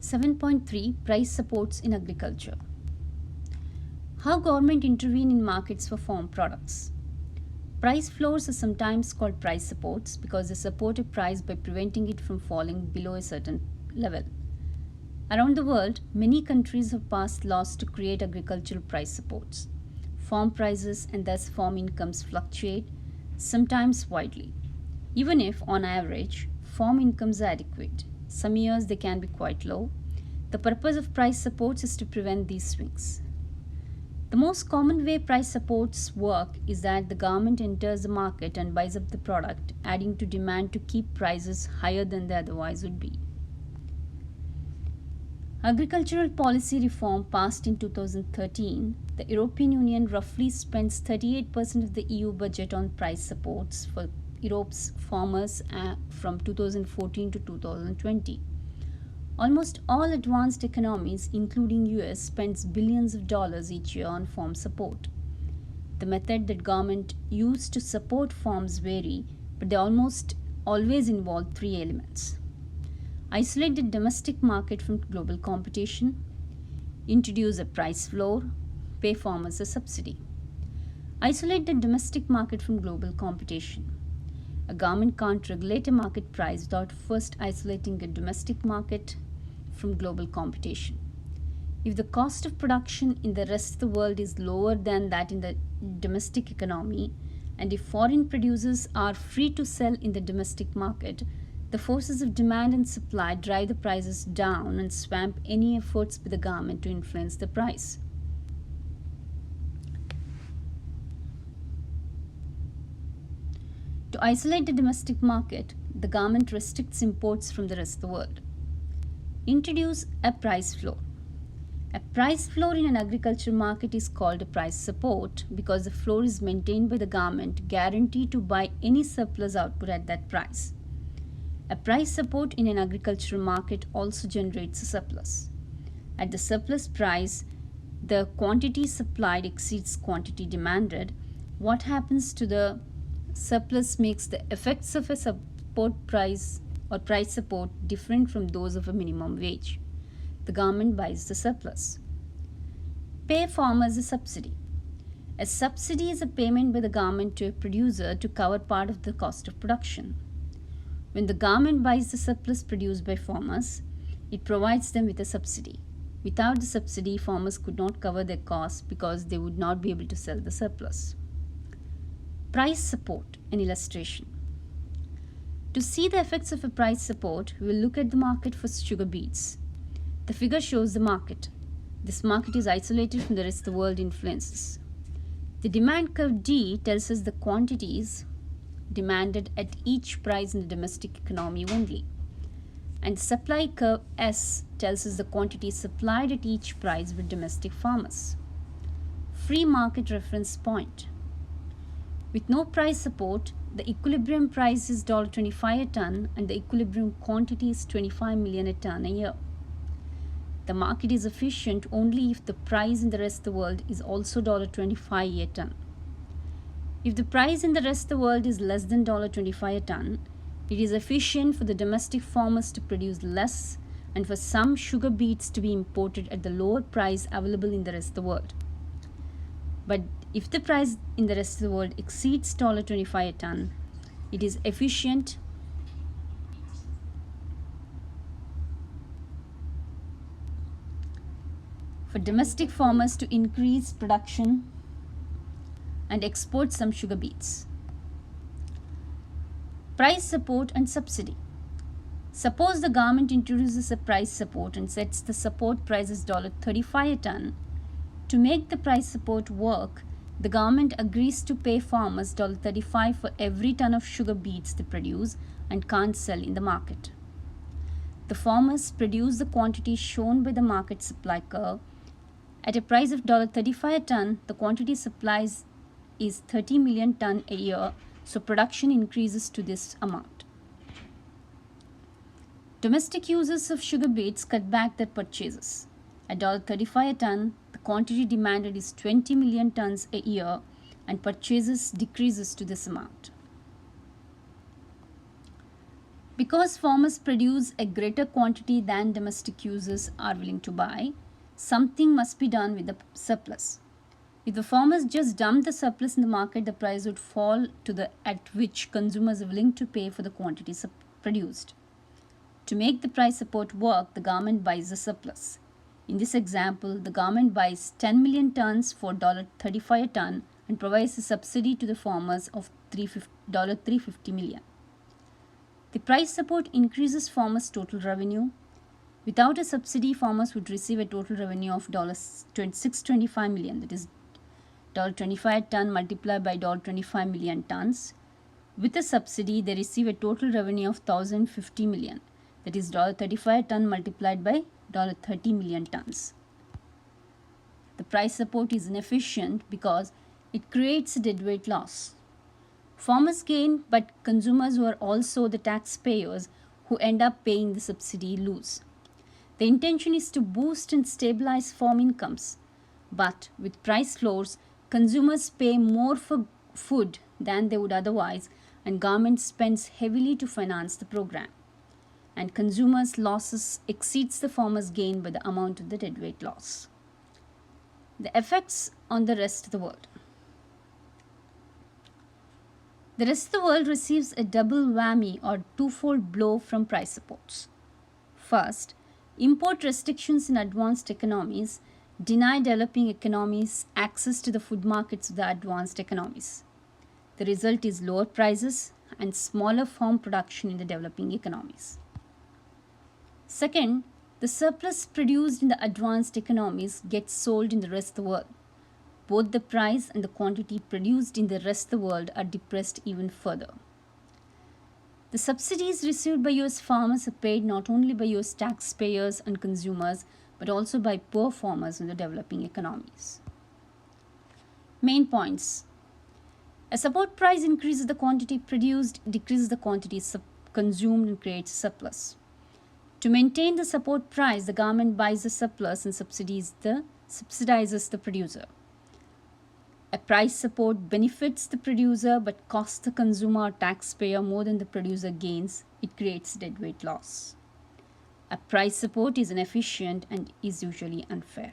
7.3 Price supports in agriculture. How government intervene in markets for farm products. Price floors are sometimes called price supports because they support a price by preventing it from falling below a certain level. Around the world, many countries have passed laws to create agricultural price supports. Farm prices and thus farm incomes fluctuate, sometimes widely. Even if, on average, farm incomes are adequate, some years they can be quite low. The purpose of price supports is to prevent these swings. The most common way price supports work is that the government enters the market and buys up the product, adding to demand to keep prices higher than they otherwise would be. Agricultural policy reform passed in 2013, the European Union roughly spends 38% of the EU budget on price supports for Europe's farmers from 2014 to 2020. Almost all advanced economies, including US, spends billions of dollars each year on farm support. The method that government use to support farms vary, but they almost always involve three elements. Isolate the domestic market from global competition, introduce a price floor, pay farmers a subsidy. Isolate the domestic market from global competition. A government can't regulate a market price without first isolating a domestic market from global competition. If the cost of production in the rest of the world is lower than that in the domestic economy, and if foreign producers are free to sell in the domestic market, the forces of demand and supply drive the prices down and swamp any efforts by the government to influence the price. To isolate the domestic market, the government restricts imports from the rest of the world. Introduce a price floor. A price floor in an agricultural market is called a price support because the floor is maintained by the government, guaranteed to buy any surplus output at that price. A price support in an agricultural market also generates a surplus. At the surplus price, the quantity supplied exceeds quantity demanded. What happens to the surplus makes the effects of a support price or price support different from those of a minimum wage. The government buys the surplus. Pay farmers a subsidy. A subsidy is a payment by the government to a producer to cover part of the cost of production. When the government buys the surplus produced by farmers, it provides them with a subsidy. Without the subsidy, farmers could not cover their costs because they would not be able to sell the surplus. Price support, an illustration. To see the effects of a price support, we will look at the market for sugar beets. The figure shows the market. This market is isolated from the rest of the world influences. The demand curve D tells us the quantities demanded at each price in the domestic economy only. And the supply curve S tells us the quantity supplied at each price with domestic farmers. Free market reference point. With no price support, the equilibrium price is $25 a ton and the equilibrium quantity is 25 million a ton a year. The market is efficient only if the price in the rest of the world is also $25 a ton. If the price in the rest of the world is less than $25 a ton, it is efficient for the domestic farmers to produce less and for some sugar beets to be imported at the lower price available in the rest of the world. But if the price in the rest of the world exceeds $25 a ton, it is efficient for domestic farmers to increase production and export some sugar beets. Price support and subsidy. Suppose the government introduces a price support and sets the support price as $35 a ton. To make the price support work, the government agrees to pay farmers $35 for every ton of sugar beets they produce and can't sell in the market. The farmers produce the quantity shown by the market supply curve. At a price of $35 a ton, the quantity supplies is 30 million ton a year, so production increases to this amount. Domestic users of sugar beets cut back their purchases. At $35 a ton, the quantity demanded is 20 million tons a year and purchases decreases to this amount. Because farmers produce a greater quantity than domestic users are willing to buy, something must be done with the surplus. If the farmers just dump the surplus in the market, the price would fall to the at which consumers are willing to pay for the quantity produced. To make the price support work, the government buys the surplus. In this example, the government buys 10 million tons for $35 a ton and provides a subsidy to the farmers of $350 million. The price support increases farmers' total revenue. Without a subsidy, farmers would receive a total revenue of $625 million, that is $25 a ton multiplied by $25 million tons. With a subsidy, they receive a total revenue of $1,050 million, that is $35 a ton multiplied by $30 million tons. The price support is inefficient because it creates a deadweight loss. Farmers gain, but consumers, who are also the taxpayers who end up paying the subsidy, lose. The intention is to boost and stabilize farm incomes, but with price floors, consumers pay more for food than they would otherwise, and government spends heavily to finance the program. And consumers' losses exceeds the farmers' gain by the amount of the deadweight loss. The effects on the rest of the world. The rest of the world receives a double whammy or twofold blow from price supports. First, import restrictions in advanced economies deny developing economies access to the food markets of the advanced economies. The result is lower prices and smaller farm production in the developing economies. Second, the surplus produced in the advanced economies gets sold in the rest of the world. Both the price and the quantity produced in the rest of the world are depressed even further. The subsidies received by US farmers are paid not only by US taxpayers and consumers, but also by poor farmers in the developing economies. Main points. A support price increases the quantity produced, decreases the quantity consumed, and creates a surplus. To maintain the support price, the government buys the surplus and subsidizes the producer. A price support benefits the producer but costs the consumer or taxpayer more than the producer gains. It creates deadweight loss. A price support is inefficient and is usually unfair.